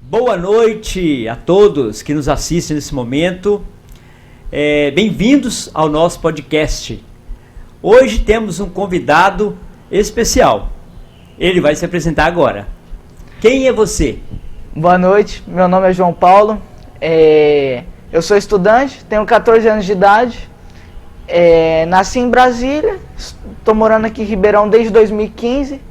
Boa noite a todos que nos assistem nesse momento. Bem-vindos ao nosso podcast. Hoje temos um convidado especial. Ele vai se apresentar agora. Quem é você? Boa noite, meu nome é João Paulo. Eu sou estudante, tenho 14 anos de idade. Nasci em Brasília, estou morando aqui em Ribeirão desde 2015.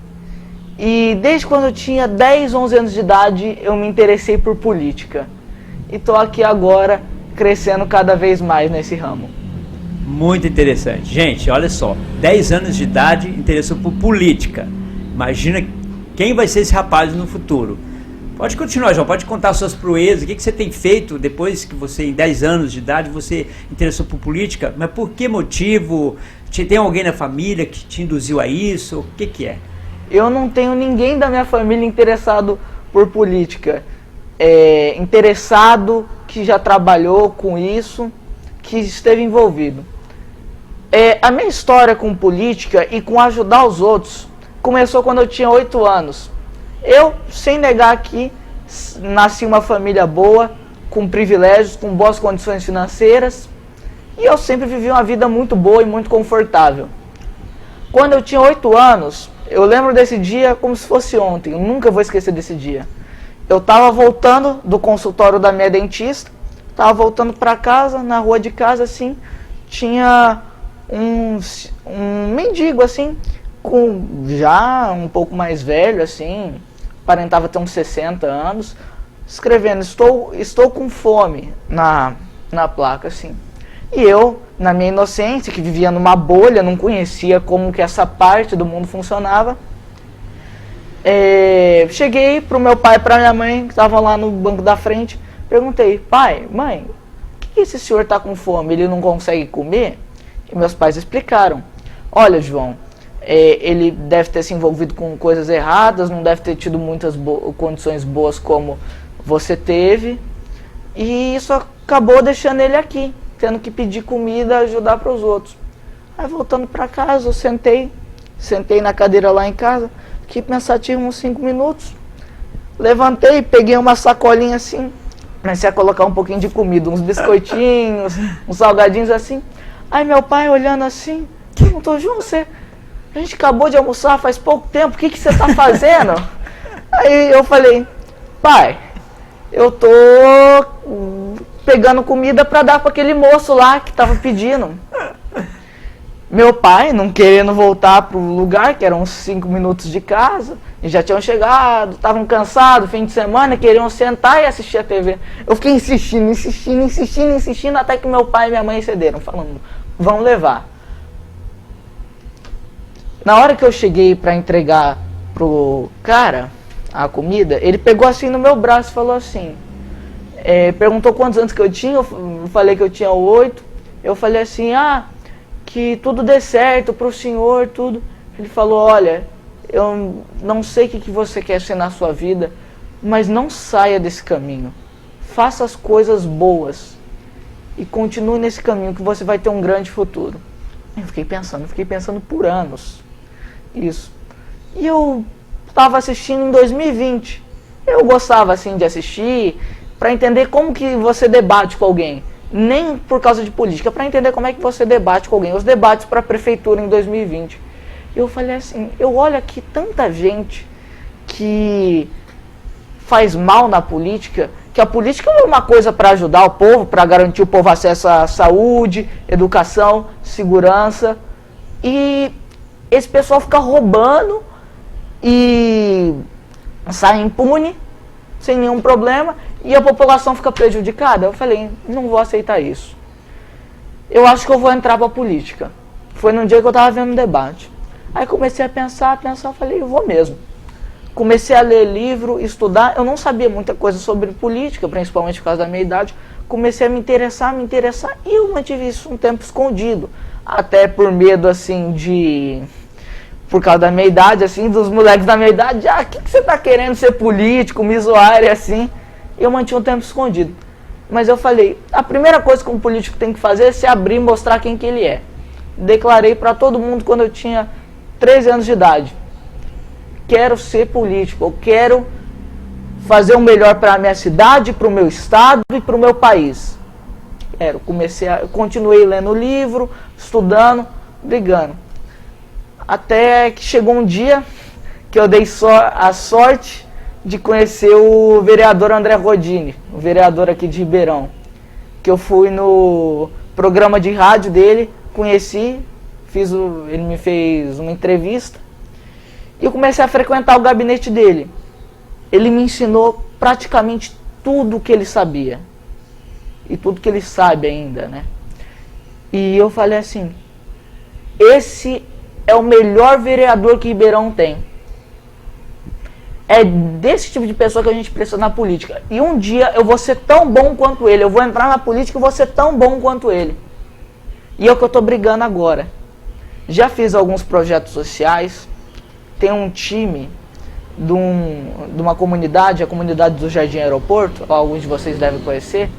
E desde quando eu tinha 10, 11 anos de idade, eu me interessei por política. E estou aqui agora, crescendo cada vez mais nesse ramo. Muito interessante. Gente, olha só, 10 anos de idade, interessou por política. Imagina quem vai ser esse rapaz no futuro. Pode continuar, João, pode contar suas proezas, o que você tem feito depois que você, em 10 anos de idade, você interessou por política, mas por que motivo? Tem alguém na família que te induziu a isso? O que é? Eu não tenho ninguém da minha família interessado por política. Interessado, que já trabalhou com isso, que esteve envolvido. A minha história com política e com ajudar os outros começou quando eu tinha 8 anos. Eu, sem negar que nasci em uma família boa, com privilégios, com boas condições financeiras, e eu sempre vivi uma vida muito boa e muito confortável. Quando eu tinha 8 anos, eu lembro desse dia como se fosse ontem, eu nunca vou esquecer desse dia. Eu estava voltando do consultório da minha dentista, estava voltando para casa, na rua de casa, assim, tinha um mendigo, assim, já um pouco mais velho, assim, aparentava ter uns 60 anos, escrevendo, estou com fome, na placa, assim. E eu, na minha inocência, que vivia numa bolha, não conhecia como que essa parte do mundo funcionava, cheguei pro meu pai e pra minha mãe, que estavam lá no banco da frente, perguntei, pai, mãe, por que esse senhor está com fome? Ele não consegue comer? E meus pais explicaram, olha, João, ele deve ter se envolvido com coisas erradas, não deve ter tido muitas condições boas como você teve, e isso acabou deixando ele aqui, tendo que pedir comida, ajudar para os outros. Aí voltando para casa, eu sentei na cadeira lá em casa, fiquei pensativo uns 5 minutos, levantei, peguei uma sacolinha assim, comecei a colocar um pouquinho de comida, uns biscoitinhos, uns salgadinhos assim. Aí meu pai olhando assim, perguntou, João, a gente acabou de almoçar faz pouco tempo, o que você está fazendo? Aí eu falei, pai, eu tô pegando comida para dar para aquele moço lá que estava pedindo. Meu pai, não querendo voltar pro lugar, que eram uns 5 minutos de casa, e já tinham chegado, estavam cansados, fim de semana, queriam sentar e assistir a TV. Eu fiquei insistindo, até que meu pai e minha mãe cederam, falando, vão levar. Na hora que eu cheguei para entregar pro cara a comida, ele pegou assim no meu braço e falou assim, perguntou quantos anos que eu tinha, eu falei que eu tinha 8, eu falei assim, que tudo dê certo pro senhor, tudo. Ele falou, olha, eu não sei o que você quer ser na sua vida, mas não saia desse caminho, faça as coisas boas e continue nesse caminho que você vai ter um grande futuro. Eu fiquei pensando por anos, isso. E eu estava assistindo em 2020, eu gostava assim de assistir, para entender como que você debate com alguém, nem por causa de política, para entender como é que você debate com alguém, os debates para a prefeitura em 2020. Eu falei assim, eu olho aqui tanta gente que faz mal na política, que a política não é uma coisa para ajudar o povo, para garantir o povo acesso à saúde, educação, segurança, e esse pessoal fica roubando e sai impune, sem nenhum problema, e a população fica prejudicada. Eu falei, não vou aceitar isso. Eu acho que eu vou entrar para a política. Foi num dia que eu estava vendo um debate. Aí comecei a pensar, falei, eu vou mesmo. Comecei a ler livro, estudar, eu não sabia muita coisa sobre política, principalmente por causa da minha idade. Comecei a me interessar, e eu mantive isso um tempo escondido. Até por medo, assim, por causa da minha idade, assim, dos moleques da minha idade, o que você tá querendo ser político, me zoar e assim. Eu mantive um tempo escondido. Mas eu falei, a primeira coisa que um político tem que fazer é se abrir e mostrar quem que ele é. Declarei para todo mundo quando eu tinha 13 anos de idade. Quero ser político, eu quero fazer o melhor para a minha cidade, para o meu estado e para o meu país. Continuei lendo o livro, estudando, brigando. Até que chegou um dia que eu dei a sorte de conhecer o vereador André Rodini, o vereador aqui de Ribeirão. Que eu fui no programa de rádio dele, conheci, ele me fez uma entrevista e eu comecei a frequentar o gabinete dele. Ele me ensinou praticamente tudo o que ele sabia e tudo que ele sabe ainda, né? E eu falei assim, esse é o melhor vereador que Ribeirão tem. É desse tipo de pessoa que a gente precisa na política. E um dia eu vou ser tão bom quanto ele. Eu vou entrar na política e vou ser tão bom quanto ele. E é o que eu estou brigando agora. Já fiz alguns projetos sociais. Tem um time de uma comunidade, a comunidade do Jardim Aeroporto, alguns de vocês devem conhecer,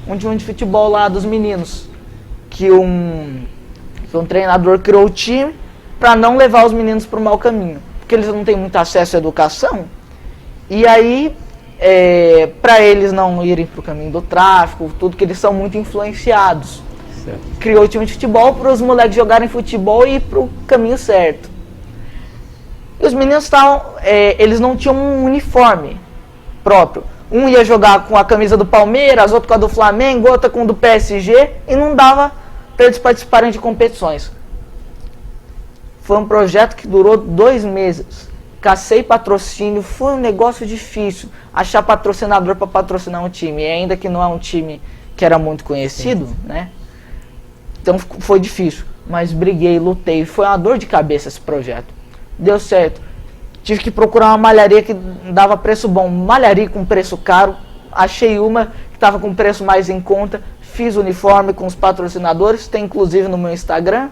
um time de futebol lá dos meninos. Que um treinador criou o time para não levar os meninos para o mau caminho. Porque eles não têm muito acesso à educação. E aí, para eles não irem para o caminho do tráfico, tudo, que eles são muito influenciados. Certo. Criou o time de futebol para os moleques jogarem futebol e ir para o caminho certo. E os meninos eles não tinham um uniforme próprio. Um ia jogar com a camisa do Palmeiras, outro com a do Flamengo, outro com a do PSG, e não dava para eles participarem de competições. Foi um projeto que durou 2 meses. Cacei patrocínio, foi um negócio difícil achar patrocinador para patrocinar um time, e ainda que não é um time que era muito conhecido, né? Então foi difícil, mas briguei, lutei, foi uma dor de cabeça esse projeto. Deu certo. Tive que procurar uma malharia que dava preço bom, malharia com preço caro, achei uma que estava com preço mais em conta, fiz o uniforme com os patrocinadores, tem inclusive no meu Instagram,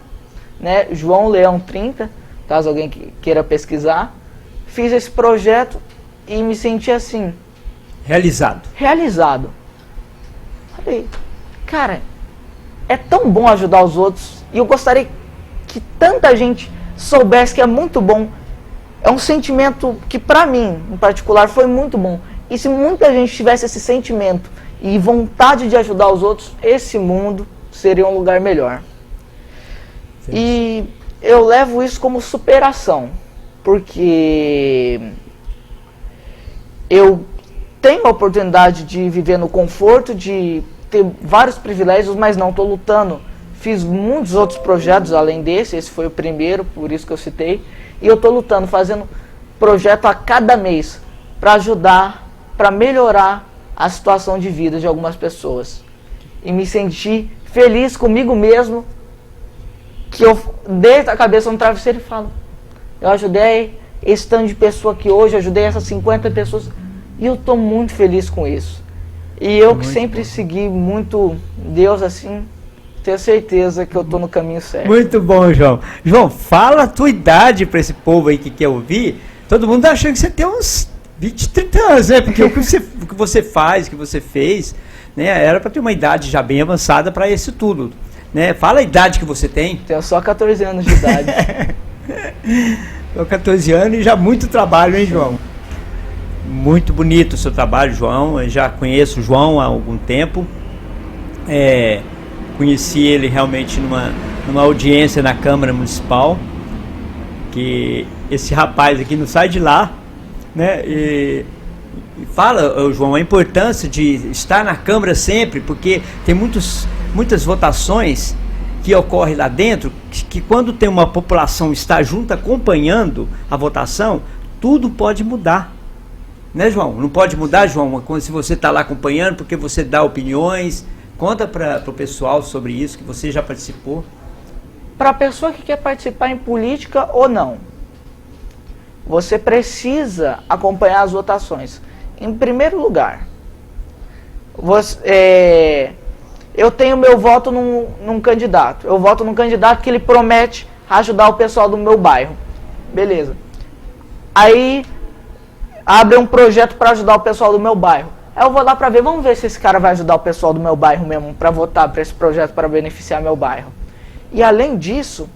né? João Leão 30, caso alguém queira pesquisar. Fiz esse projeto e me senti assim. Realizado. Falei, cara, é tão bom ajudar os outros. E eu gostaria que tanta gente soubesse que é muito bom. É um sentimento que pra mim, em particular, foi muito bom. E se muita gente tivesse esse sentimento e vontade de ajudar os outros, esse mundo seria um lugar melhor. Sim. E eu levo isso como superação. Porque eu tenho a oportunidade de viver no conforto, de ter vários privilégios, mas não estou lutando. Fiz muitos outros projetos além desse, esse foi o primeiro, por isso que eu citei. E eu estou lutando, fazendo projeto a cada mês para ajudar, para melhorar a situação de vida de algumas pessoas. E me senti feliz comigo mesmo, que eu deito a cabeça no travesseiro e falo, eu ajudei esse tanto de pessoa aqui hoje, ajudei essas 50 pessoas e eu estou muito feliz com isso. E eu que sempre segui muito Deus assim, tenho certeza que eu estou no caminho certo. Muito bom, João. João, fala a tua idade para esse povo aí que quer ouvir. Todo mundo achando que você tem uns 20, 30 anos, né? Porque o que você faz, o que você fez, né? Era para ter uma idade já bem avançada para isso tudo, né? Fala a idade que você tem. Tenho só 14 anos de idade. Tô 14 anos e já muito trabalho, hein, João? Muito bonito o seu trabalho, João. Eu já conheço o João há algum tempo. Conheci ele realmente numa audiência na Câmara Municipal. Que esse rapaz aqui não sai de lá, né? E fala, João, a importância de estar na Câmara sempre, porque tem muitas votações que ocorre lá dentro, que quando tem uma população está junto acompanhando a votação, tudo pode mudar. Né, João? Não pode mudar, João, se você está lá acompanhando, porque você dá opiniões. Conta para o pessoal sobre isso, que você já participou. Para a pessoa que quer participar em política ou não, você precisa acompanhar as votações. Em primeiro lugar, eu tenho meu voto num candidato. Eu voto num candidato que ele promete ajudar o pessoal do meu bairro. Beleza. Aí abre um projeto para ajudar o pessoal do meu bairro. Aí eu vou lá para ver, vamos ver se esse cara vai ajudar o pessoal do meu bairro mesmo, para votar para esse projeto, para beneficiar meu bairro. E além disso,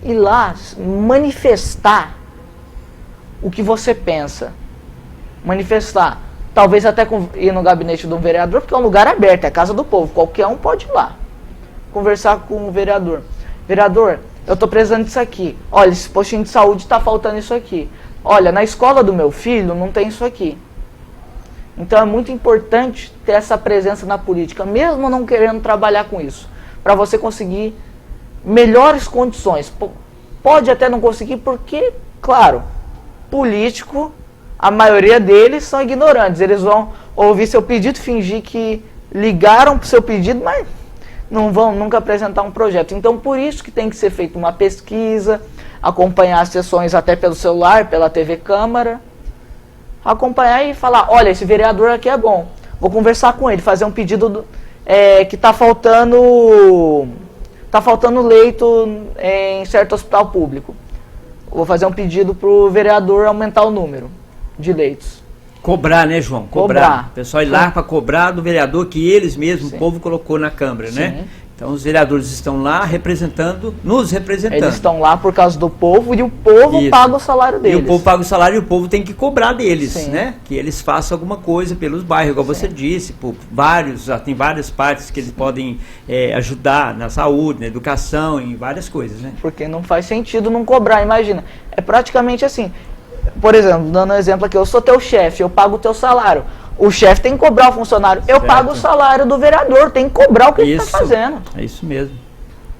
ir lá manifestar o que você pensa. manifestar. Talvez até ir no gabinete de um vereador, porque é um lugar aberto, é a casa do povo, qualquer um pode ir lá conversar com o vereador. Vereador, eu estou precisando disso aqui. Olha, esse postinho de saúde está faltando isso aqui. Olha, na escola do meu filho não tem isso aqui. Então é muito importante ter essa presença na política, mesmo não querendo trabalhar com isso, para você conseguir melhores condições. Pode até não conseguir porque, claro, político, a maioria deles são ignorantes. Eles vão ouvir seu pedido, fingir que ligaram para o seu pedido, mas não vão nunca apresentar um projeto. Então, por isso que tem que ser feita uma pesquisa, acompanhar as sessões até pelo celular, pela TV Câmara, acompanhar e falar, olha, esse vereador aqui é bom, vou conversar com ele, fazer um pedido que está faltando leito em certo hospital público. Vou fazer um pedido para o vereador aumentar o número de leitos. Cobrar, né, João? Cobrar. O pessoal ir lá para cobrar do vereador que eles mesmos, o povo colocou na Câmara, né? Então os vereadores estão lá nos representando. Eles estão lá por causa do povo e o povo paga o salário deles. E o povo paga o salário e o povo tem que cobrar deles, né? Que eles façam alguma coisa pelos bairros, igual você disse, por tem várias partes que eles podem ajudar na saúde, na educação, em várias coisas, né? Porque não faz sentido não cobrar, imagina. É praticamente assim. Por exemplo, dando um exemplo aqui, eu sou teu chefe, eu pago o teu salário. O chefe tem que cobrar o funcionário. Eu pago o salário do vereador, tem que cobrar o que ele está fazendo. É isso mesmo.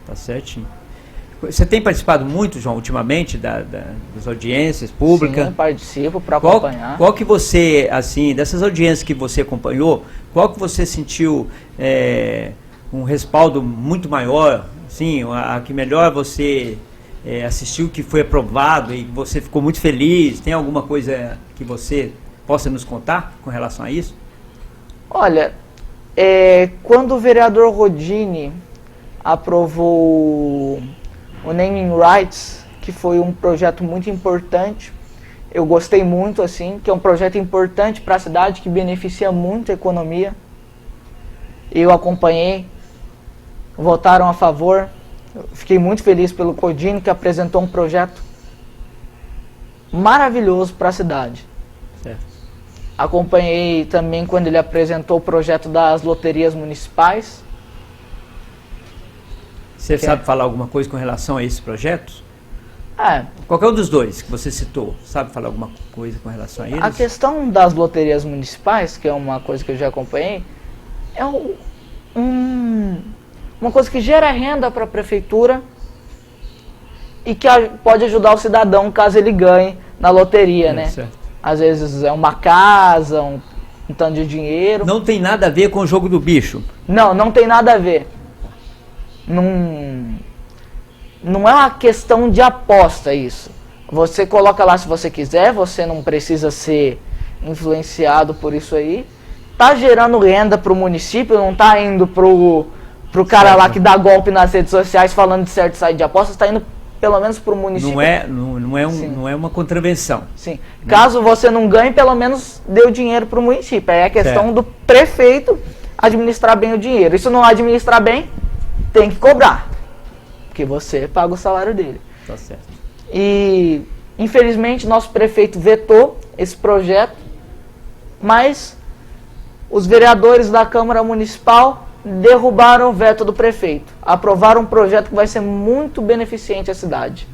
Tá certinho. Você tem participado muito, João, ultimamente, das audiências públicas? Sim, participo para acompanhar. Qual que você, assim, dessas audiências que você acompanhou, qual que você sentiu um respaldo muito maior, assim, a que melhor você assistiu, que foi aprovado e você ficou muito feliz? Tem alguma coisa que você possa nos contar com relação a isso? Olha, quando o vereador Rodini aprovou o Naming Rights, que foi um projeto muito importante, eu gostei muito, assim, que é um projeto importante para a cidade, que beneficia muito a economia. Eu acompanhei, votaram a favor, eu fiquei muito feliz pelo Rodini, que apresentou um projeto maravilhoso para a cidade. Certo. Acompanhei também quando ele apresentou o projeto das loterias municipais. Você sabe falar alguma coisa com relação a esses projetos? Qualquer um dos dois que você citou, sabe falar alguma coisa com relação a eles? A questão das loterias municipais, que é uma coisa que eu já acompanhei, é uma coisa que gera renda para a prefeitura e que pode ajudar o cidadão caso ele ganhe na loteria, né? Certo. Às vezes é uma casa, um tanto de dinheiro. Não tem nada a ver com o jogo do bicho? Não tem nada a ver. Não é uma questão de aposta isso. Você coloca lá se você quiser, você não precisa ser influenciado por isso aí. Tá gerando renda pro município, não tá indo pro cara lá que dá golpe nas redes sociais falando de certo site de apostas, tá indo pelo menos pro município. Não é uma contravenção. Sim. Caso você não ganhe, pelo menos dê o dinheiro pro município. É a questão do prefeito administrar bem o dinheiro. E se não administrar bem, tem que cobrar. Porque você paga o salário dele. Tá certo. E, infelizmente, nosso prefeito vetou esse projeto, mas os vereadores da Câmara Municipal derrubaram o veto do prefeito. Aprovaram um projeto que vai ser muito beneficente à cidade.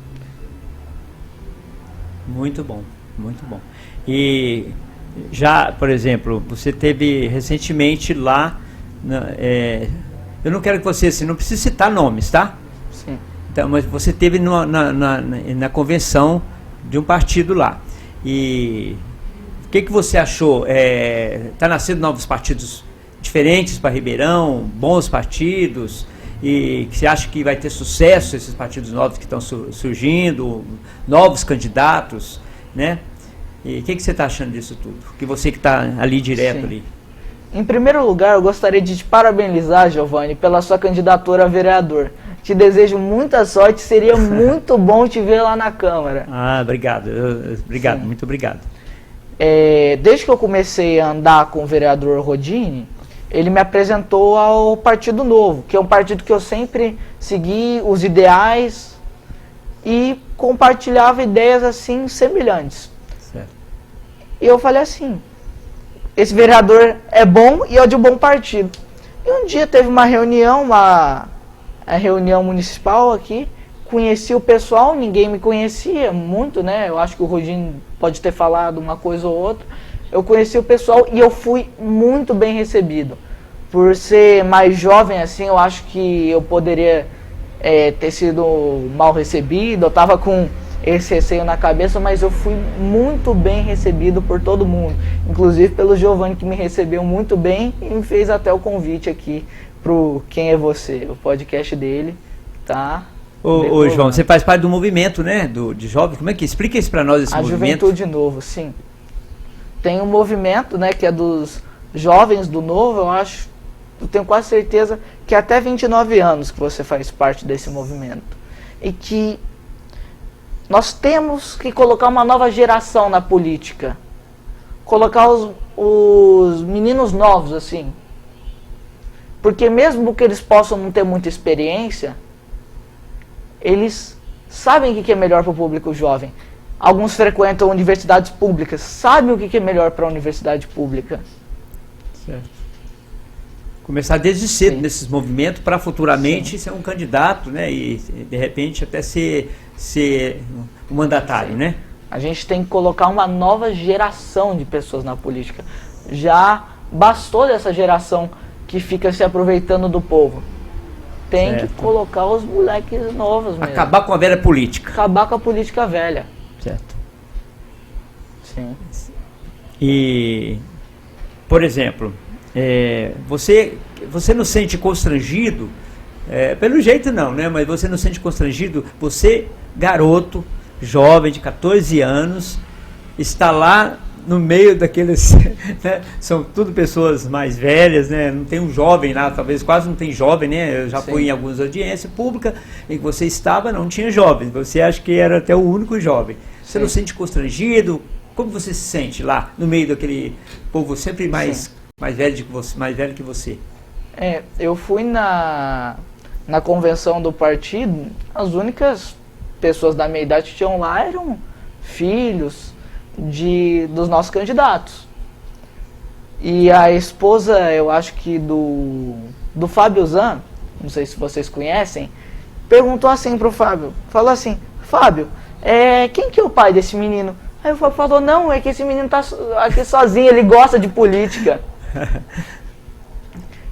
Muito bom, muito bom. E já, por exemplo, você teve recentemente lá, eu não quero que você, assim, não precisa citar nomes, tá? Sim. Então, mas você teve na convenção de um partido lá. E o que você achou? Está nascendo novos partidos diferentes para Ribeirão, bons partidos, e que você acha que vai ter sucesso esses partidos novos que estão surgindo, novos candidatos, né? E o que você está achando disso tudo? Que você que está ali direto. Sim. Ali. Em primeiro lugar, eu gostaria de te parabenizar, Giovanni, pela sua candidatura a vereador. Te desejo muita sorte, seria muito bom te ver lá na Câmara. Obrigado, muito obrigado. Desde que eu comecei a andar com o vereador Rodini, ele me apresentou ao Partido Novo, que é um partido que eu sempre segui os ideais e compartilhava ideias assim semelhantes. Certo. E eu falei assim, esse vereador é bom e é de um bom partido. E um dia teve uma reunião, a reunião municipal aqui, conheci o pessoal, ninguém me conhecia muito, né? Eu acho que o Rodinho pode ter falado uma coisa ou outra. Eu conheci o pessoal e eu fui muito bem recebido. Por ser mais jovem assim, eu acho que eu poderia ter sido mal recebido, eu tava com esse receio na cabeça, mas eu fui muito bem recebido por todo mundo, inclusive pelo Giovanni, que me recebeu muito bem e me fez até o convite aqui pro Quem é Você, o podcast dele, tá? Ô João, você faz parte do movimento, né, de jovens, como é que explica isso para nós, esse movimento? A Juventude Novo, sim. Tem um movimento, né, que é dos jovens do Novo, eu tenho quase certeza que até 29 anos que você faz parte desse movimento. E que nós temos que colocar uma nova geração na política. Colocar os meninos novos, assim. Porque mesmo que eles possam não ter muita experiência, eles sabem o que é melhor para o público jovem. Alguns frequentam universidades públicas, sabem o que é melhor para a universidade pública. Certo. Começar desde cedo Sim. nesses movimentos para futuramente ser um candidato, né? E de repente até ser um mandatário, Sim. né? A gente tem que colocar uma nova geração de pessoas na política. Já bastou dessa geração que fica se aproveitando do povo. Tem Certo. que colocar os moleques novos mesmo. Acabar com a velha política. Acabar com a política velha. Certo. Sim. E, por exemplo, você não sente constrangido, pelo jeito não, né? Mas você não sente constrangido, você, garoto, jovem de 14 anos, está lá no meio daqueles, né? São tudo pessoas mais velhas, né? Não tem um jovem lá, talvez quase não tem jovem, né? Eu já Sim. fui em algumas audiências públicas em que você estava, não tinha jovem, você acha que era até o único jovem. Você Sim. não sente constrangido? Como você se sente lá, no meio daquele povo sempre mais velho que você? Eu fui na convenção do partido, as únicas pessoas da minha idade que tinham lá eram filhos dos nossos candidatos. E a esposa, eu acho que do Fábio Zan, não sei se vocês conhecem, perguntou assim pro Fábio, falou assim, Fábio, quem que é o pai desse menino? Aí o Fábio falou, não, é que esse menino tá aqui sozinho, ele gosta de política.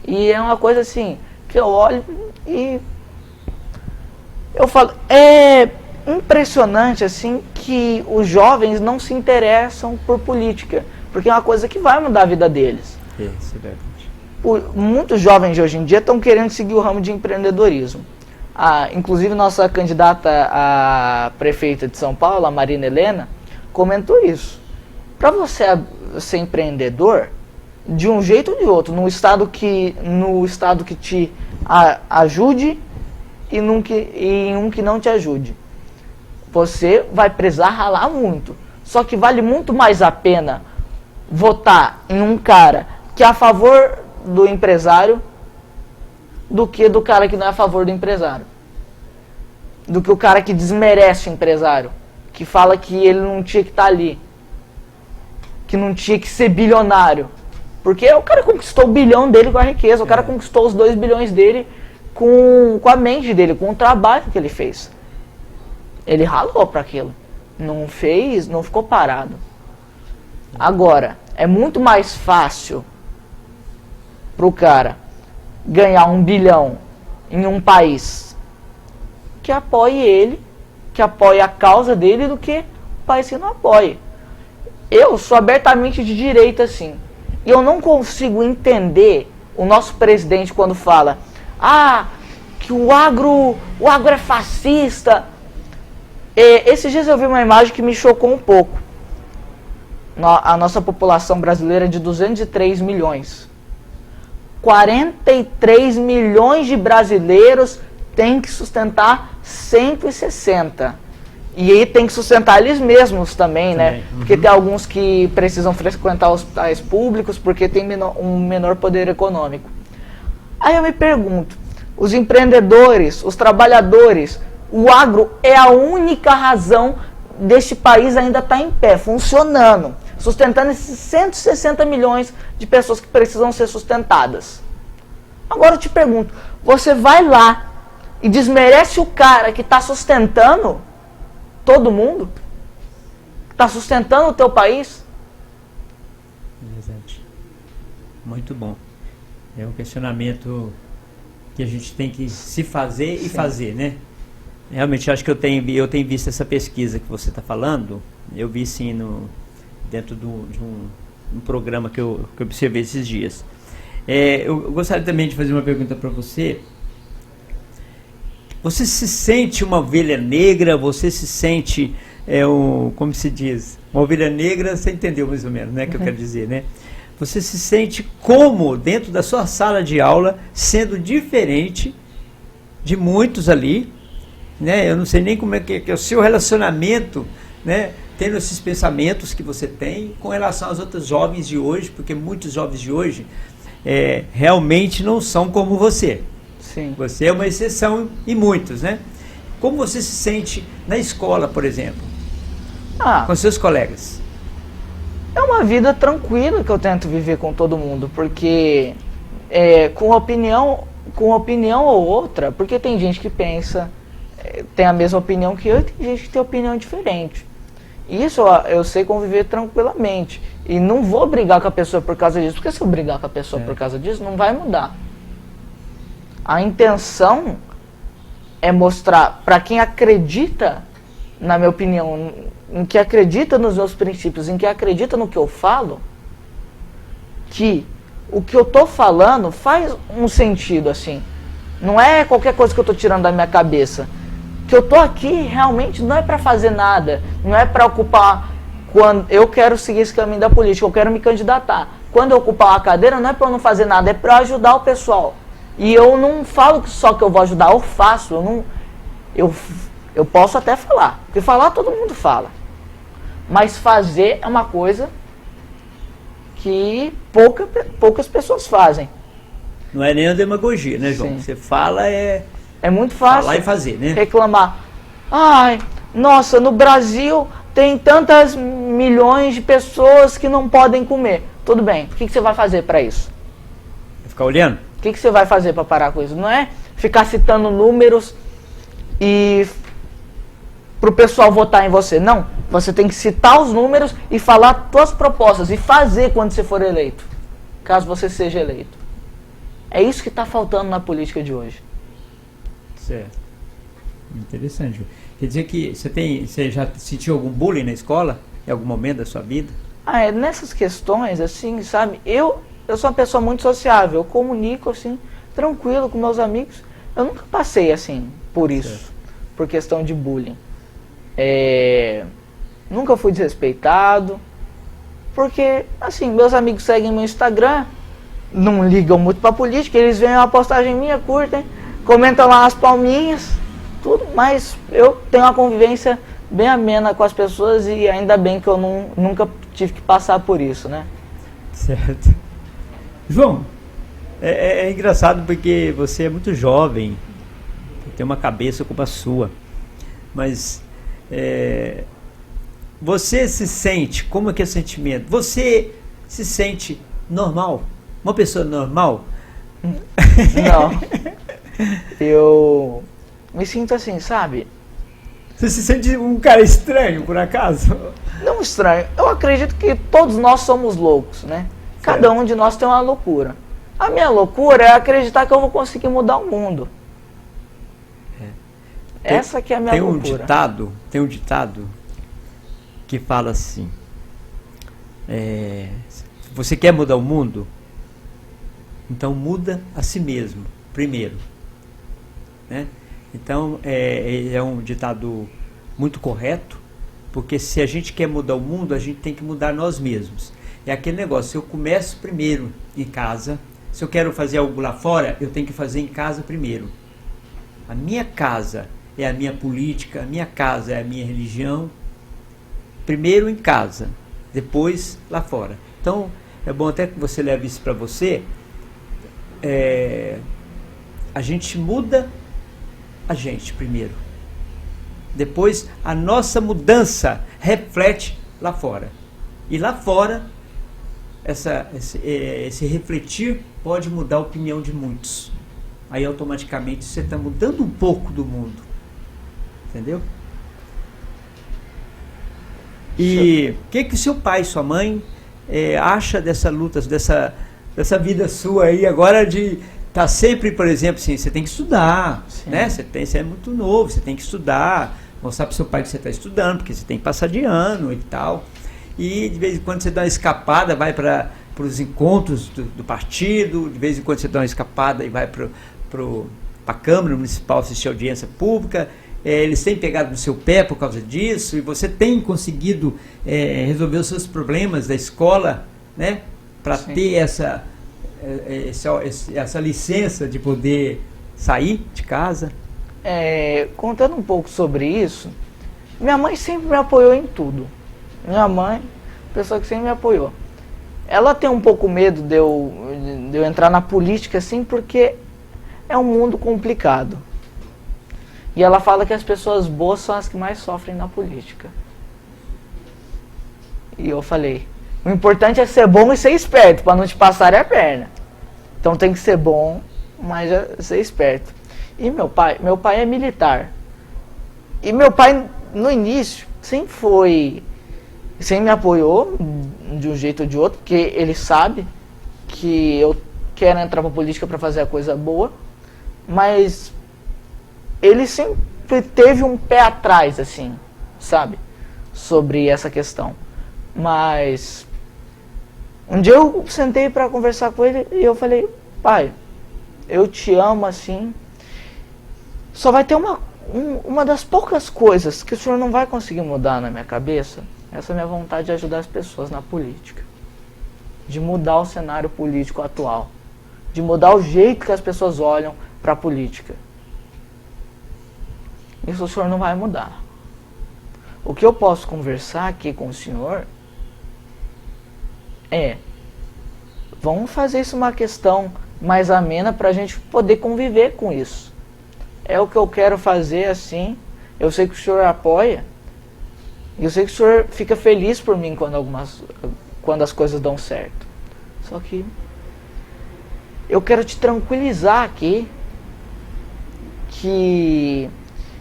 E é uma coisa assim, que eu olho e eu falo, é impressionante assim que os jovens não se interessam por política, porque é uma coisa que vai mudar a vida deles. Isso é verdade. Muitos jovens de hoje em dia estão querendo seguir o ramo de empreendedorismo. Inclusive nossa candidata a prefeita de São Paulo, a Marina Helena, comentou isso. Para você ser empreendedor, de um jeito ou de outro, no estado que te ajude e em um que não te ajude, você vai precisar ralar muito. Só que vale muito mais a pena votar em um cara que é a favor do empresário do que do cara que não é a favor do empresário. Do que o cara que desmerece o empresário, que fala que ele não tinha que estar ali, que não tinha que ser bilionário. Porque o cara conquistou o bilhão dele com a riqueza, o cara conquistou os 2 bilhões dele com a mente dele, com o trabalho que ele fez. Ele ralou para aquilo. Não ficou parado. Agora, é muito mais fácil pro cara ganhar 1 bilhão em um país que apoie ele, que apoie a causa dele, do que um país que não apoie. Eu sou abertamente de direita, assim. E eu não consigo entender o nosso presidente quando fala que o agro é fascista. Esses dias eu vi uma imagem que me chocou um pouco. A nossa população brasileira é de 203 milhões. 43 milhões de brasileiros têm que sustentar 160. E aí tem que sustentar eles mesmos também, né? Uhum. Porque tem alguns que precisam frequentar hospitais públicos porque tem um menor poder econômico. Aí eu me pergunto, os empreendedores, os trabalhadores, o agro é a única razão deste país ainda estar em pé, funcionando. sustentando esses 160 milhões de pessoas que precisam ser sustentadas. Agora eu te pergunto, você vai lá e desmerece o cara que está sustentando todo mundo? Está sustentando o teu país? Exato. Muito bom. É um questionamento que a gente tem que se fazer e fazer, né? Realmente, acho que eu tenho visto essa pesquisa que você está falando, eu vi sim dentro de um programa que eu observei esses dias. Eu gostaria também de fazer uma pergunta para você. Você se sente uma ovelha negra? Você se sente, como se diz, uma ovelha negra, você entendeu mais ou menos, né, que eu quero dizer, né? Você se sente como dentro da sua sala de aula, sendo diferente de muitos ali, né? Eu não sei nem como é que é o seu relacionamento, né? Tendo esses pensamentos que você tem com relação aos outros jovens de hoje, porque muitos jovens de hoje realmente não são como você. Sim. Você é uma exceção em muitos, né? Como você se sente na escola, por exemplo, com seus colegas? É uma vida tranquila que eu tento viver com todo mundo, porque com opinião ou outra, porque tem gente que pensa, tem a mesma opinião que eu, e tem gente que tem opinião diferente. Isso eu sei conviver tranquilamente. E não vou brigar com a pessoa por causa disso, porque se eu brigar com a pessoa por causa disso, não vai mudar. A intenção é mostrar para quem acredita, na minha opinião, em que acredita nos meus princípios, em que acredita no que eu falo, que o que eu tô falando faz um sentido, assim. Não é qualquer coisa que eu tô tirando da minha cabeça. Que eu tô aqui realmente não é para fazer nada, não é para ocupar. Quando eu quero seguir esse caminho da política, eu quero me candidatar. Quando eu ocupar uma cadeira, não é para eu não fazer nada, é para ajudar o pessoal. E eu não falo só que eu vou ajudar, eu faço. Eu posso até falar, porque falar todo mundo fala. Mas fazer é uma coisa que poucas pessoas fazem. Não é nem a demagogia, né, João? Sim. Você fala É muito fácil falar e fazer, né? reclamar. Ai, nossa, no Brasil tem tantas milhões de pessoas que não podem comer. Tudo bem, o que você vai fazer para isso? Ficar olhando? O que você vai fazer para parar com isso? Não é ficar citando números e para o pessoal votar em você. Não, você tem que citar os números e falar suas propostas e fazer quando você for eleito, caso você seja eleito. É isso que está faltando na política de hoje. Certo. Interessante. Quer dizer que você já sentiu algum bullying na escola? Em algum momento da sua vida? Nessas questões, assim, sabe, eu sou uma pessoa muito sociável, eu comunico, assim, tranquilo com meus amigos. Eu nunca passei, assim, por isso, certo, por questão de bullying. Nunca fui desrespeitado, porque, assim, meus amigos seguem meu Instagram, não ligam muito pra política, eles veem uma postagem minha, curtem, comentam lá as palminhas, tudo, mas eu tenho uma convivência bem amena com as pessoas e ainda bem que eu nunca tive que passar por isso, né? Certo. João, é engraçado porque você é muito jovem, tem uma cabeça como a sua, mas você se sente, como é que é o sentimento? Você se sente normal? Uma pessoa normal? Não. Eu me sinto assim, sabe? Você se sente um cara estranho, por acaso? Não estranho. Eu acredito que todos nós somos loucos, né? Certo. Cada um de nós tem uma loucura. A minha loucura é acreditar que eu vou conseguir mudar o mundo. Essa que é a minha loucura. Tem um ditado que fala assim: você quer mudar o mundo? Então muda a si mesmo, primeiro. Né? Então é um ditado muito correto, porque se a gente quer mudar o mundo, a gente tem que mudar nós mesmos. É aquele negócio, eu começo primeiro em casa. Se eu quero fazer algo lá fora, eu tenho que fazer em casa primeiro. A minha casa é a minha política, a minha casa é a minha religião. Primeiro em casa, depois lá fora. Então é bom até que você leve isso para você. A gente muda a gente primeiro. Depois a nossa mudança reflete lá fora. E lá fora, esse refletir pode mudar a opinião de muitos. Aí automaticamente você está mudando um pouco do mundo. Entendeu? E o que seu pai e sua mãe acha dessa luta, dessa vida sua aí agora de estar sempre, por exemplo, assim, você tem que estudar, né? Você é muito novo, você tem que estudar, mostrar para o seu pai que você está estudando, porque você tem que passar de ano e tal. E de vez em quando você dá uma escapada, vai para os encontros do partido, de vez em quando você dá uma escapada e vai para a Câmara Municipal assistir audiência pública. Eles têm pegado no seu pé por causa disso, e você tem conseguido resolver os seus problemas da escola, né? Para ter essa licença de poder sair de casa. Contando um pouco sobre isso, minha mãe sempre me apoiou em tudo. Minha mãe, pessoa que sempre me apoiou. Ela tem um pouco medo de eu entrar na política, assim, porque é um mundo complicado. E ela fala que as pessoas boas são as que mais sofrem na política. E eu falei, o importante é ser bom e ser esperto, para não te passarem a perna. Então tem que ser bom, mas ser esperto. E meu pai é militar. E meu pai, no início, sempre me apoiou de um jeito ou de outro, porque ele sabe que eu quero entrar pra política para fazer a coisa boa, mas ele sempre teve um pé atrás, assim, sabe, sobre essa questão. Mas um dia eu sentei para conversar com ele e eu falei, pai, eu te amo assim, só vai ter uma das poucas coisas que o senhor não vai conseguir mudar na minha cabeça, essa minha vontade de ajudar as pessoas na política, de mudar o cenário político atual, de mudar o jeito que as pessoas olham para a política. Isso o senhor não vai mudar. O que eu posso conversar aqui com o senhor vamos fazer isso uma questão mais amena para a gente poder conviver com isso. É o que eu quero fazer assim. Eu sei que o senhor apoia. E eu sei que o senhor fica feliz por mim quando as coisas dão certo. Só que eu quero te tranquilizar aqui que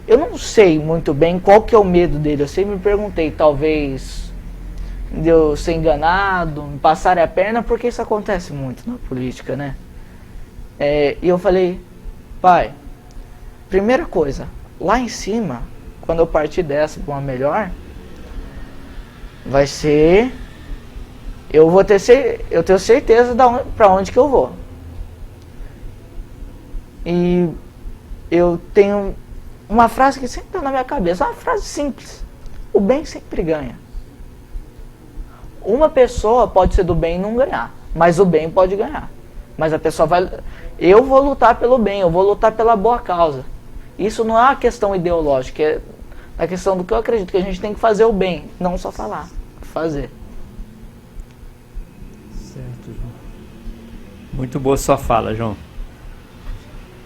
eu não sei muito bem qual que é o medo dele. Eu sempre me perguntei, talvez de eu ser enganado, me passarem a perna, porque isso acontece muito na política, né? E eu falei, pai, primeira coisa, lá em cima, quando eu partir dessa para uma melhor, vai ser, eu tenho certeza para onde que eu vou. E eu tenho uma frase que sempre está na minha cabeça, uma frase simples: o bem sempre ganha. Uma pessoa pode ser do bem e não ganhar, mas o bem pode ganhar. Mas a pessoa eu vou lutar pelo bem, eu vou lutar pela boa causa. Isso não é uma questão ideológica, é a questão do que eu acredito, que a gente tem que fazer o bem, não só falar, fazer. Certo, João. Muito boa sua fala, João.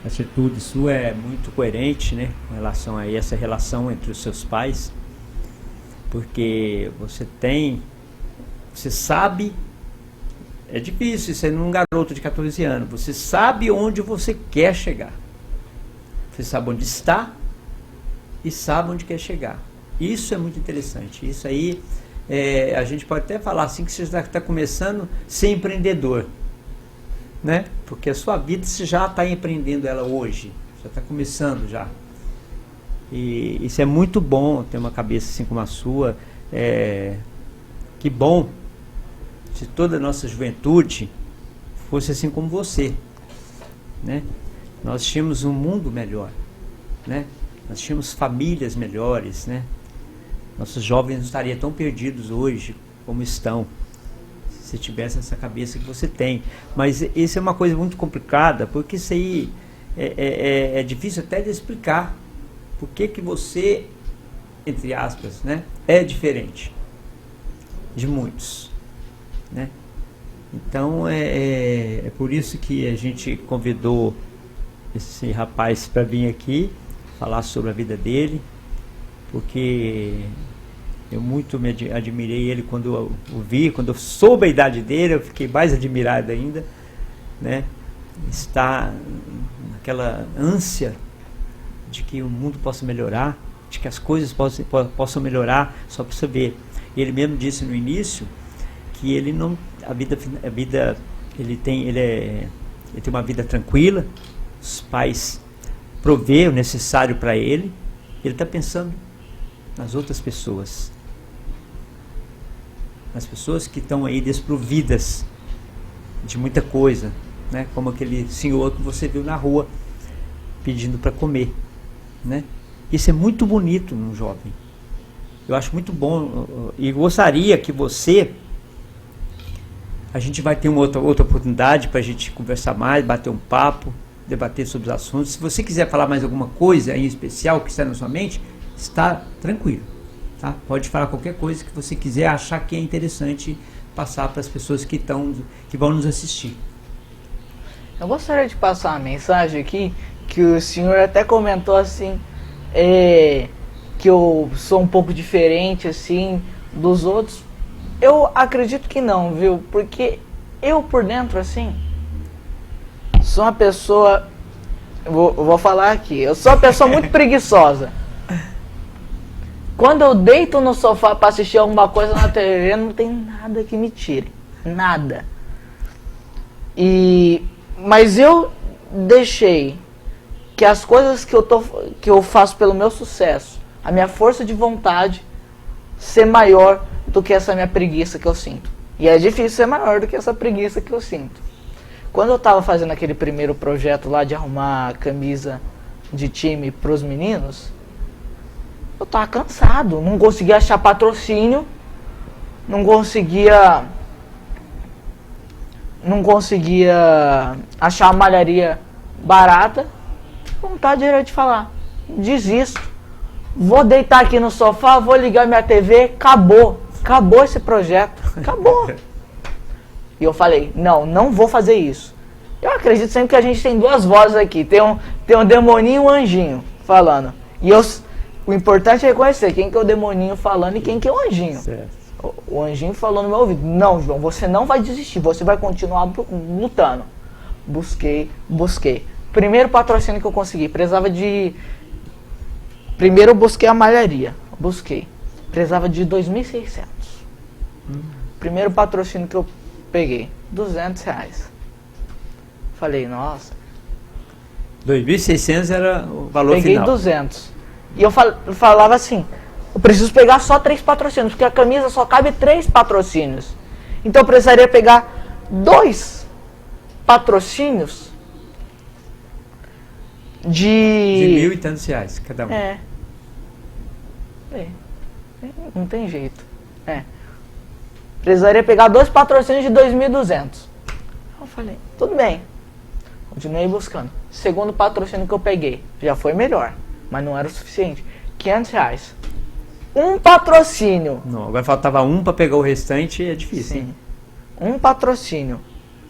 A atitude sua é muito coerente, né, com relação a essa relação entre os seus pais, porque você sabe, é difícil ser um garoto de 14 anos, você sabe onde você quer chegar, você sabe onde está e sabe onde quer chegar. Isso é muito interessante. Isso aí, a gente pode até falar assim que você está começando a ser empreendedor, né? Porque a sua vida você já está empreendendo ela hoje, já está começando já. E isso é muito bom, ter uma cabeça assim como a sua. Que bom se toda a nossa juventude fosse assim como você, né? Nós tínhamos um mundo melhor, né? Nós tínhamos famílias melhores, né? Nossos jovens não estariam tão perdidos hoje como estão, se tivesse essa cabeça que você tem. Mas isso é uma coisa muito complicada, porque isso aí é difícil até de explicar. Por que você, entre aspas, né, é diferente de muitos, né? Então é por isso que a gente convidou esse rapaz para vir aqui falar sobre a vida dele, porque Eu muito me admirei ele quando eu o vi, quando eu soube a idade dele, eu fiquei mais admirado ainda, né? Está naquela ânsia de que o mundo possa melhorar, de que as coisas possam melhorar, só para você ver. Ele mesmo disse no início que ele não, a vida ele tem uma vida tranquila, os pais provê o necessário para ele, ele está pensando nas outras pessoas, nas pessoas que estão aí desprovidas de muita coisa, né? Como aquele senhor que você viu na rua pedindo para comer, né? Isso é muito bonito num jovem. Eu acho muito bom e gostaria que a gente vai ter uma outra oportunidade para a gente conversar mais, bater um papo, debater sobre os assuntos. Se você quiser falar mais alguma coisa em especial que está na sua mente, está tranquilo, tá? Pode falar qualquer coisa que você quiser, achar que é interessante passar para as pessoas que vão nos assistir. Eu gostaria de passar uma mensagem aqui, que o senhor até comentou assim, que eu sou um pouco diferente assim dos outros. Eu acredito que não, viu? Porque eu por dentro assim sou uma pessoa, eu vou falar aqui, eu sou uma pessoa muito preguiçosa. Quando eu deito no sofá para assistir alguma coisa na TV, não tem nada que me tire, nada. Mas eu deixei que as coisas que eu faço pelo meu sucesso, a minha força de vontade, ser maior do que essa minha preguiça que eu sinto. E é difícil ser maior do que essa preguiça que eu sinto. Quando eu estava fazendo aquele primeiro projeto lá de arrumar camisa de time para os meninos, eu estava cansado, não conseguia achar patrocínio, não conseguia achar uma malharia barata. Vontade era de falar, desisto, vou deitar aqui no sofá, vou ligar minha TV, acabou esse projeto, acabou. E eu falei, não vou fazer isso. Eu acredito sempre que a gente tem duas vozes aqui, tem um demoninho e um anjinho falando. O importante é reconhecer quem que é o demoninho falando e quem que é o anjinho. Certo. O anjinho falou no meu ouvido, não, João, você não vai desistir, você vai continuar lutando. Busquei. Primeiro patrocínio que eu consegui, primeiro eu busquei a malharia, precisava de 2.600. Primeiro patrocínio que eu peguei, R$200. Falei, nossa. 2.600 era o valor peguei final. Peguei 200. E eu falava assim, eu preciso pegar só 3 patrocínios, porque a camisa só cabe 3 patrocínios. Então eu precisaria pegar 2 patrocínios de R$1.000 e tantos cada um. Não tem jeito. Precisaria pegar 2 patrocínios de 2.200. Eu falei, tudo bem. Continuei buscando. Segundo patrocínio que eu peguei, já foi melhor, mas não era o suficiente. R$500. Um patrocínio. Não, agora faltava um para pegar o restante, é difícil. Sim. Um patrocínio.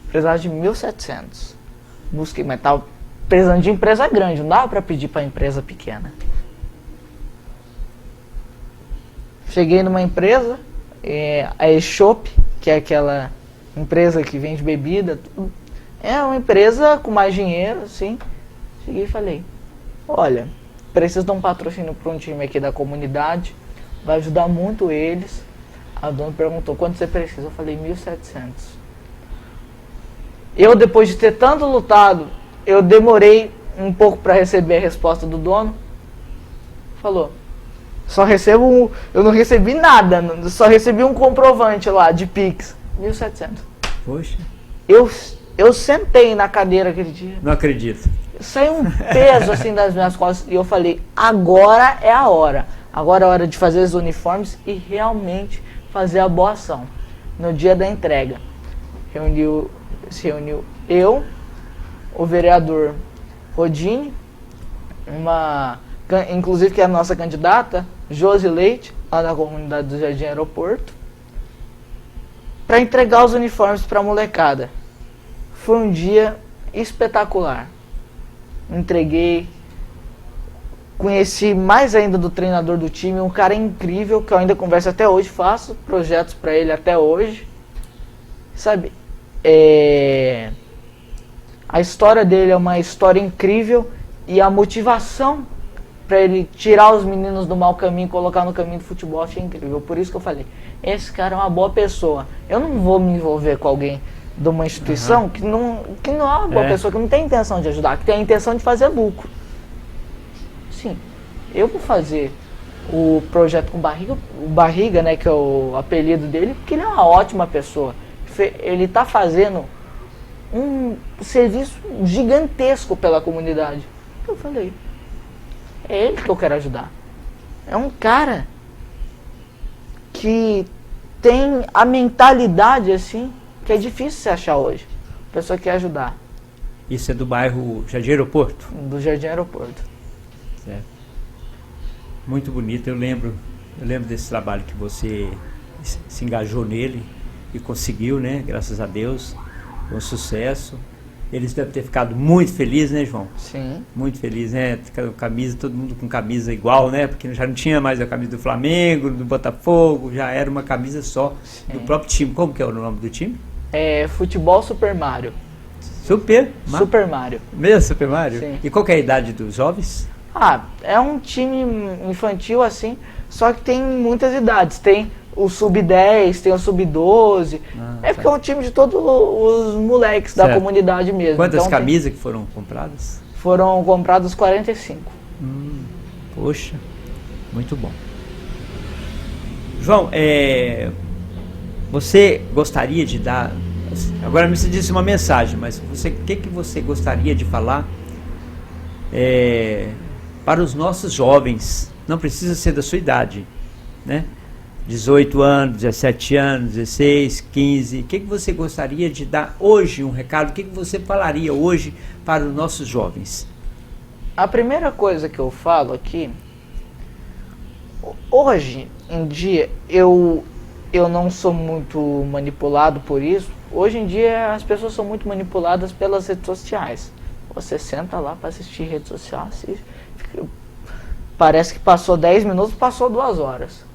Precisava de 1.700. Busquei, mas tava precisando de empresa grande, não dava para pedir para empresa pequena. Cheguei numa empresa, a eShop, que é aquela empresa que vende bebida, tudo. É uma empresa com mais dinheiro, assim. Cheguei e falei, olha, preciso de um patrocínio para um time aqui da comunidade, vai ajudar muito eles. A dona perguntou, quanto você precisa? Eu falei, 1.700. Eu, depois de ter tanto lutado, eu demorei um pouco para receber a resposta do dono. Falou, eu não recebi nada, só recebi um comprovante lá de Pix. 1.700. Poxa. Eu sentei na cadeira aquele dia. Não acredito. Saiu um peso assim das minhas costas e eu falei, agora é a hora. Agora é a hora de fazer os uniformes e realmente fazer a boa ação. No dia da entrega, se reuniu eu, o vereador Rodine, inclusive que é a nossa candidata, Josi Leite, lá da comunidade do Jardim Aeroporto, para entregar os uniformes para a molecada. Foi um dia espetacular. Entreguei conheci mais ainda do treinador do time, um cara incrível, que eu ainda converso até hoje, faço projetos para ele até hoje. Sabe, a história dele é uma história incrível e a motivação para ele tirar os meninos do mau caminho e colocar no caminho do futebol, eu achei incrível. Por isso que eu falei, esse cara é uma boa pessoa. Eu não vou me envolver com alguém de uma instituição que não é uma boa pessoa, que não tem intenção de ajudar, que tem a intenção de fazer lucro. Sim, eu vou fazer o projeto com o Barriga, né, que é o apelido dele, porque ele é uma ótima pessoa. Ele está fazendo um serviço gigantesco pela comunidade. Eu falei, é ele que eu quero ajudar. É um cara que tem a mentalidade assim, que é difícil se achar hoje. A pessoa que quer ajudar. Isso é do bairro Jardim Aeroporto? Do Jardim Aeroporto. Certo. Muito bonito, eu lembro desse trabalho que você se engajou nele e conseguiu, né? Graças a Deus, com sucesso. Eles devem ter ficado muito felizes, né, João? Sim. Muito felizes, né? Camisa, todo mundo com camisa igual, né? Porque já não tinha mais a camisa do Flamengo, do Botafogo, já era uma camisa só do próprio time. Como que é o nome do time? Futebol Super Mario. Super Mario. Mesmo Super Mario? Sim. E qual que é a idade dos jovens? É um time infantil assim, só que tem muitas idades. Tem o Sub-10, tem o Sub-12. Porque é um time de todos os moleques da comunidade mesmo. Quantas então, camisas que foram compradas? Foram compradas 45. Poxa, muito bom. João, você gostaria de dar... Agora me disse uma mensagem, mas o que você gostaria de falar para os nossos jovens? Não precisa ser da sua idade, né? 18 anos, 17 anos, 16, 15. O que você gostaria de dar hoje, um recado? O que você falaria hoje para os nossos jovens? A primeira coisa que eu falo aqui, hoje em dia, eu não sou muito manipulado por isso. Hoje em dia as pessoas são muito manipuladas pelas redes sociais. Você senta lá para assistir rede social, parece que passou 10 minutos, passou 2 horas.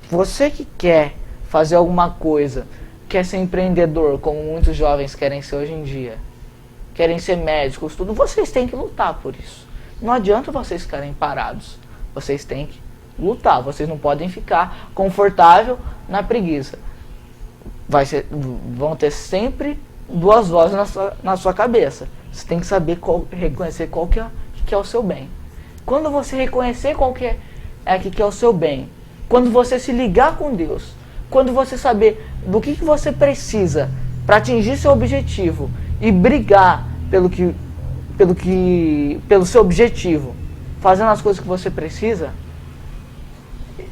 Você que quer fazer alguma coisa, quer ser empreendedor, como muitos jovens querem ser hoje em dia, querem ser médicos, tudo, vocês têm que lutar por isso. Não adianta vocês ficarem parados. Vocês têm que lutar. Vocês não podem ficar confortável na preguiça. Vão ter sempre 2 vozes na sua cabeça. Você tem que saber reconhecer qual que é o seu bem. Quando você reconhecer qual que é o seu bem, quando você se ligar com Deus, quando você saber do que você precisa para atingir seu objetivo e brigar pelo seu objetivo, fazendo as coisas que você precisa,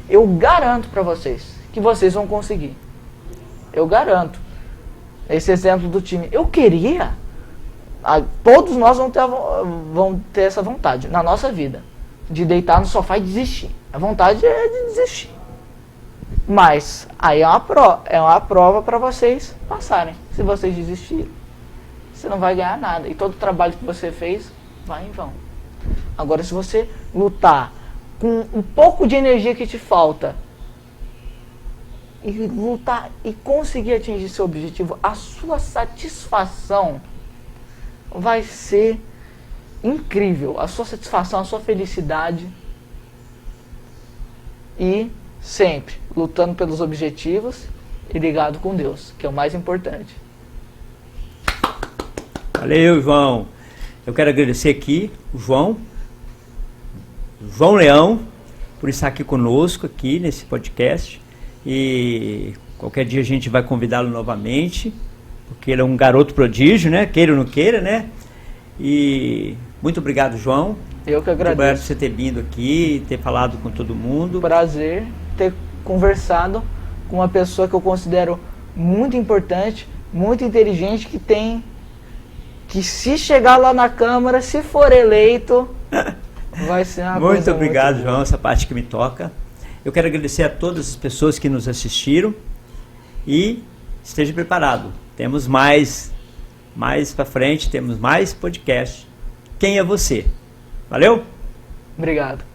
eu garanto para vocês que vocês vão conseguir. Eu garanto. Esse exemplo do time. Eu queria, todos nós vão ter essa vontade na nossa vida, de deitar no sofá e desistir. A vontade é de desistir. Mas aí é uma prova para vocês passarem. Se vocês desistirem, você não vai ganhar nada. E todo o trabalho que você fez vai em vão. Agora, se você lutar com um pouco de energia que te falta e lutar e conseguir atingir seu objetivo, a sua satisfação vai ser incrível. A sua satisfação, a sua felicidade. E sempre lutando pelos objetivos e ligado com Deus, que é o mais importante. Valeu, João. Eu quero agradecer aqui o João Leão, por estar aqui conosco aqui nesse podcast. E qualquer dia a gente vai convidá-lo novamente, porque ele é um garoto prodígio, né? Queira ou não queira, né? E muito obrigado, João. Eu que agradeço. Muito obrigado por você ter vindo aqui, ter falado com todo mundo. Prazer ter conversado com uma pessoa que eu considero muito importante, muito inteligente, que se chegar lá na Câmara, se for eleito, vai ser uma coisa muito obrigado, muito João, essa parte que me toca. Eu quero agradecer a todas as pessoas que nos assistiram e esteja preparado. Temos mais para frente, temos mais podcast. Quem é você? Valeu? Obrigado.